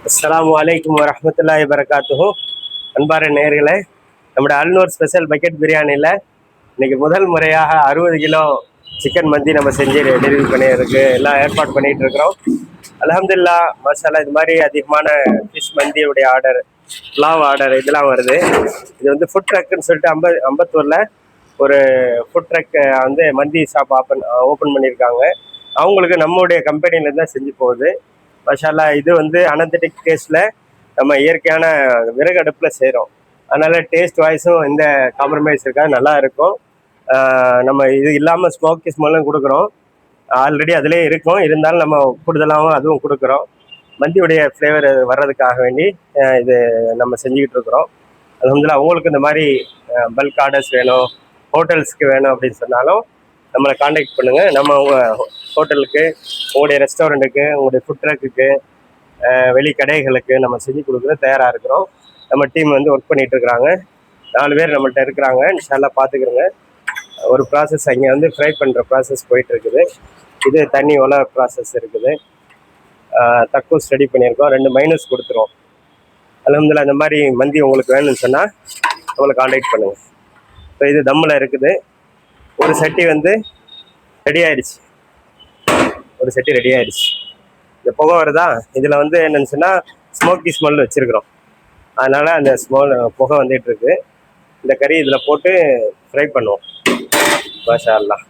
அஸ்ஸலாமு அலைக்கும் வரஹ்மத்துல்லாஹி வபரகாத்துஹு. அன்பார நேயர்களே, நம்முடைய அல்நூர் ஸ்பெஷல் பக்கெட் பிரியாணியில் இன்னைக்கு முதல் முறையாக 60 கிலோ சிக்கன் மந்தி நம்ம செஞ்சு டெலிவரி பண்ணியிருக்கு எல்லாம் ஏற்பாடு பண்ணிட்டு இருக்கிறோம். அல்ஹம்துலில்லாஹ் மாஷாஅல்லாஹ். இது மாதிரி அதிகமான ஃபிஷ் மந்தியுடைய ஆர்டர், புலாவ் ஆர்டர் இதெல்லாம் வருது. இது வந்து ஃபுட் ட்ரக்குன்னு சொல்லிட்டு அம்பத்தூரில் ஒரு ஃபுட் ட்ரக் வந்து மந்தி ஷாப் ஓப்பன் பண்ணியிருக்காங்க. அவங்களுக்கு நம்மளுடைய கம்பெனிலேருந்து தான் செஞ்சு போகுது. மஷாலா. இது வந்து அனந்தட்டிக் டேஸ்ட்டில் நம்ம இயற்கையான விறகு அடுப்பில் செய்கிறோம். அதனால் டேஸ்ட் வாய்ஸும் எந்த காம்ப்ரமைஸ் இருக்காது, நல்லா இருக்கும். நம்ம இது இல்லாமல் ஸ்மோக்கி ஸ்மெல்லும் கொடுக்குறோம். ஆல்ரெடி அதிலே இருக்கும், இருந்தாலும் நம்ம கூடுதலாகவும் அதுவும் கொடுக்குறோம். மந்தியுடைய ஃப்ளேவர் வர்றதுக்காக வேண்டி இது நம்ம செஞ்சுக்கிட்டு இருக்கிறோம். அல்ஹம்துலில்லாஹ். உங்களுக்கு இந்த மாதிரி பல்க் ஆர்டர்ஸ் வேணும், ஹோட்டல்ஸ்க்கு வேணும் அப்படின்னு சொன்னாலும் நம்மளை காண்டாக்ட் பண்ணுங்கள். நம்ம உங்கள் ஹோட்டலுக்கு, உங்களுடைய ரெஸ்டாரண்ட்டுக்கு, உங்களுடைய ஃபுட் ட்ரக்குக்கு, வெளி கடைகளுக்கு நம்ம செஞ்சு கொடுக்குற தயாராக இருக்கிறோம். நம்ம டீம் வந்து ஒர்க் பண்ணிகிட்டு இருக்கிறாங்க. 4 பேர் நம்மள்கிட்ட இருக்கிறாங்க. இன்ஷால்லா பார்த்துக்கிறோங்க. ஒரு ப்ராசஸ் அங்கே வந்து ஃப்ரை பண்ணுற ப்ராசஸ் போயிட்டுருக்குது. இது தண்ணி ஒல ப்ராசஸ் இருக்குது. தக்கூஸ் ரெடி பண்ணியிருக்கோம். 2 மைனஸ் கொடுத்துருவோம். அல்ஹம்துலில்லாஹ். இந்த மாதிரி மந்தி உங்களுக்கு வேணும்னு சொன்னால் நம்மளை காண்டாக்ட் பண்ணுங்கள். இப்போ இது தம்மில் இருக்குது. ஒரு சட்டி வந்து ரெடி ஆயிடுச்சு. இந்த புகை வருதா, இதில் வந்து என்னன்னு சொன்னால் ஸ்மோக்கி ஸ்மெல் வச்சுருக்குறோம். அதனால் அந்த புகை வந்துட்டு இருக்கு. இந்த கறி இதில் போட்டு ஃப்ரை பண்ணுவோம். மாஷா அல்லாஹ்.